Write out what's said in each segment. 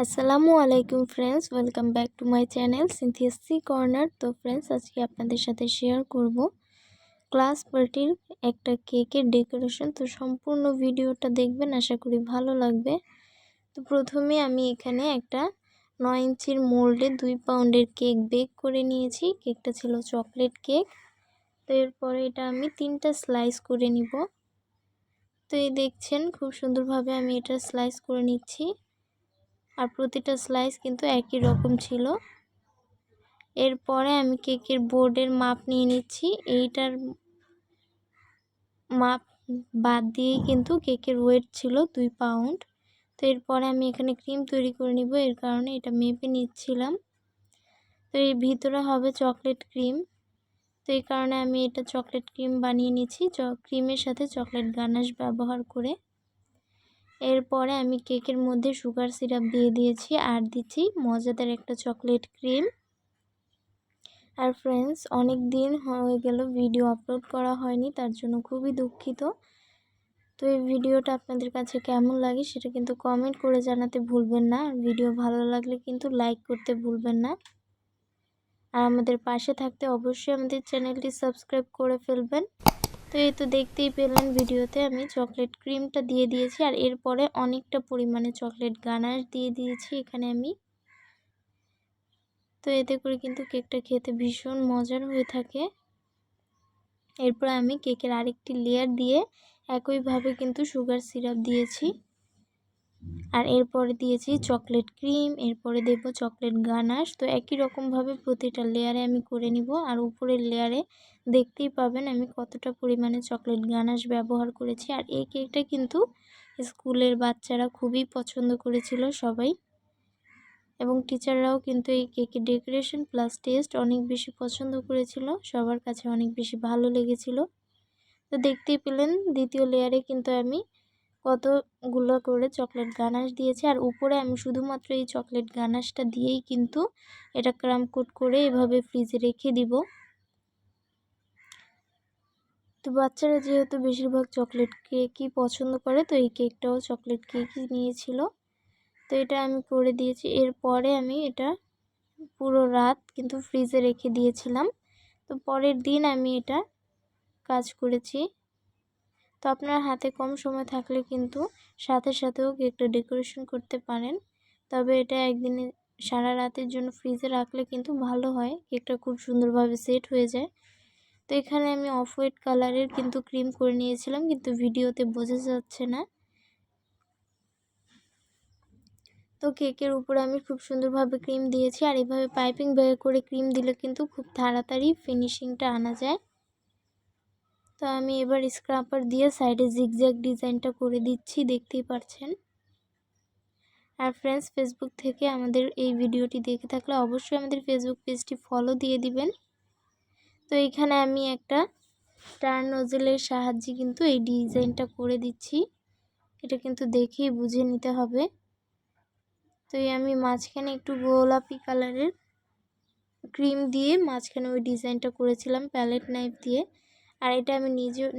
আসসালামু আলাইকুম friends, welcome back to my channel Cynthia's C corner. তো ফ্রেন্ডস, আজকে আপনাদের সাথে শেয়ার করব ক্লাস পার্টির একটা কেকের ডেকোরেশন। তো সম্পূর্ণ ভিডিওটা দেখবেন, আশা করি ভালো লাগবে। তো প্রথমে আমি এখানে একটা 9 ইঞ্চির মোল্ডে 2 পাউন্ডের কেক বেক করে নিয়েছি। কেকটা ছিল চকলেট কেক। তো এরপরে এটা আমি 3টা স্লাইস করে নিব। তো এই দেখছেন খুব সুন্দরভাবে আমি এটা স্লাইস করে নিচ্ছি, আর প্রতিটা স্লাইস কিন্তু একই রকম ছিল। এরপরে আমি কেকের বোর্ডের মাপ নিয়ে নিচ্ছি। এইটার মাপ বাদ দিয়ে কিন্তু কেকের ওয়েট ছিল 2 পাউন্ড। তো এরপরে আমি এখানে ক্রিম তৈরি করে নিব, এর কারণে এটা মেপে নিচ্ছিলাম। তো এর ভিতরে হবে চকলেট ক্রিম, তো এই কারণে আমি এটা চকলেট ক্রিম বানিয়ে নিচ্ছি ক্রিমের সাথে চকলেট গানাশ ব্যবহার করে। এরপরে আমি কেকের মধ্যে সুগার সিরাপ দিয়ে দিয়েছি আর দিচ্ছি মজাদার একটা চকলেট ক্রিম। আর ফ্রেন্ডস, অনেক দিন হয়ে গেল ভিডিও আপলোড করা হয়নি, তার জন্য খুবই দুঃখিত। তো এই ভিডিওটা আপনাদের কাছে কেমন লাগে সেটা কিন্তু কমেন্ট করে জানাতে ভুলবেন না। আর ভিডিও ভালো লাগলে কিন্তু লাইক করতে ভুলবেন না। আর আমাদের পাশে থাকতে অবশ্যই আমাদের চ্যানেলটি সাবস্ক্রাইব করে ফেলবেন। তো এই তো দেখতেই পেলেন, ভিডিওতে আমি চকলেট ক্রিমটা দিয়ে দিয়েছি আর এরপরে অনেকটা পরিমাণে চকলেট গানাশ দিয়ে দিয়েছি এখানে আমি। তো এতে করে কিন্তু কেকটা খেতে ভীষণ মজার হয়ে থাকে। এরপর আমি কেকের আরেকটি লেয়ার দিয়ে একইভাবে কিন্তু সুগার সিরাপ দিয়েছি, আর এরপরে দিয়েছি চকলেট ক্রিম, এরপরে দেব চকলেট গানাশ। তো একই রকমভাবে প্রতিটা লেয়ারে আমি করে নিব। আর উপরের লেয়ারে দেখতেই পাবেন আমি কতটা পরিমাণে চকলেট গানাশ ব্যবহার করেছি। আর এই কেকটা কিন্তু স্কুলের বাচ্চারা খুবই পছন্দ করেছিল সবাই, এবং টিচাররাও কিন্তু এই কেকের ডেকোরেশন প্লাস টেস্ট অনেক বেশি পছন্দ করেছিল, সবার কাছে অনেক বেশি ভালো লেগেছিল। তো দেখতেই পেলেন দ্বিতীয় লেয়ারে কিন্তু আমি কতগুলো করে চকলেট গানাশ দিয়েছি, আর উপরে আমি শুধুমাত্র এই চকলেট গানাশটা দিয়েই কিন্তু এটা ক্রাম কোট করে এভাবে ফ্রিজে রেখে দিব। তো বাচ্চারা যেহেতু বেশিরভাগ চকলেট কেকই পছন্দ করে, তো এই কেকটাও চকলেট কেকই নিয়েছিল। তো এটা আমি করে দিয়েছি। এরপরে আমি এটা পুরো রাত কিন্তু ফ্রিজে রেখে দিয়েছিলাম। তো পরের দিন আমি এটা কাজ করেছি। তো আপনার হাতে কম সময় থাকলে কিন্তু সাথে সাথেও কেকটা ডেকোরেশন করতে পারেন, তবে এটা একদিনে সারা রাতের জন্য ফ্রিজে রাখলে কিন্তু ভালো হয়, কেকটা খুব সুন্দরভাবে সেট হয়ে যায়। তো এখানে আমি অফ হোয়াইট কালারের কিন্তু ক্রিম করে নিয়েছিলাম, কিন্তু ভিডিওতে বোঝা যাচ্ছে না। তো কেকের উপরে আমি খুব সুন্দরভাবে ক্রিম দিয়েছি, আর এভাবে পাইপিং ব্যাগে করে ক্রিম দিলে কিন্তু খুব তাড়াতাড়ি ফিনিশিংটা আনা যায়। তো আমি এবার স্ক্রাপার দিয়ে সাইডে জিগজ্যাগ ডিজাইনটা করে দিচ্ছি, দেখতেই পাচ্ছেন। আর ফ্রেন্ডস, ফেসবুক থেকে আমাদের এই ভিডিওটি দেখে থাকলে অবশ্যই আমাদের ফেসবুক পেজটি ফলো দিয়ে দিবেন। তো এখানে আমি একটা টার্ন নোজেলের সাহায্যে কিন্তু এই ডিজাইনটা করে দিচ্ছি, এটা কিন্তু দেখেই বুঝে নিতে হবে। তো আমি মাঝখানে একটু গোলাপি কালারের ক্রিম দিয়ে মাঝখানে ওই ডিজাইনটা করেছিলাম প্যালেট নাইফ দিয়ে। আর এটা আমি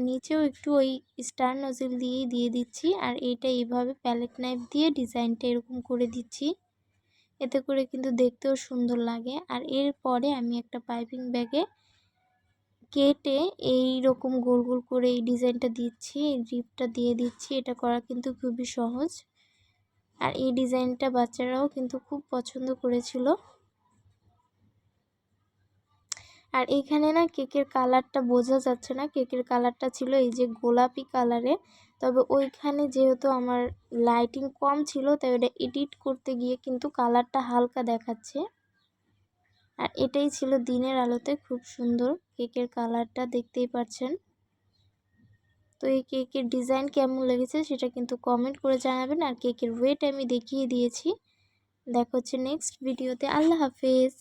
নিচেও একটু ওই স্টার নজেল দিয়ে দিচ্ছি, আর এইটা এইভাবে প্যালেট নাইফ দিয়ে ডিজাইনটা এরকম করে দিচ্ছি, এতে করে কিন্তু দেখতেও সুন্দর লাগে। আর এরপরে আমি একটা পাইপিং ব্যাগে কেটে এই রকম গোল গোল করে এই ডিজাইনটা দিচ্ছি, এই রিপটা দিয়ে দিচ্ছি। এটা করা কিন্তু খুবই সহজ, আর এই ডিজাইনটা বাচ্চারাও কিন্তু খুব পছন্দ করেছিল। আর এইখানে না কেকের কালারটা বোঝা যাচ্ছে না, কেকের কালারটা ছিল এই যে গোলাপি কালারে, তবে ওইখানে যেহেতু আমার লাইটিং কম ছিল তাই ওটা এডিট করতে গিয়ে কিন্তু কালারটা হালকা দেখাচ্ছে। আর এটাই ছিল দিনের আলোতে খুব সুন্দর কেকের কালারটা, দেখতেই পাচ্ছেন। তো এই কেকের ডিজাইন কেমন লেগেছে সেটা কিন্তু কমেন্ট করে জানাবেন। আর কেকের ওয়েট আমি দেখিয়ে দিয়েছি। দেখা হচ্ছে নেক্সট ভিডিওতে। আল্লাহ হাফেজ।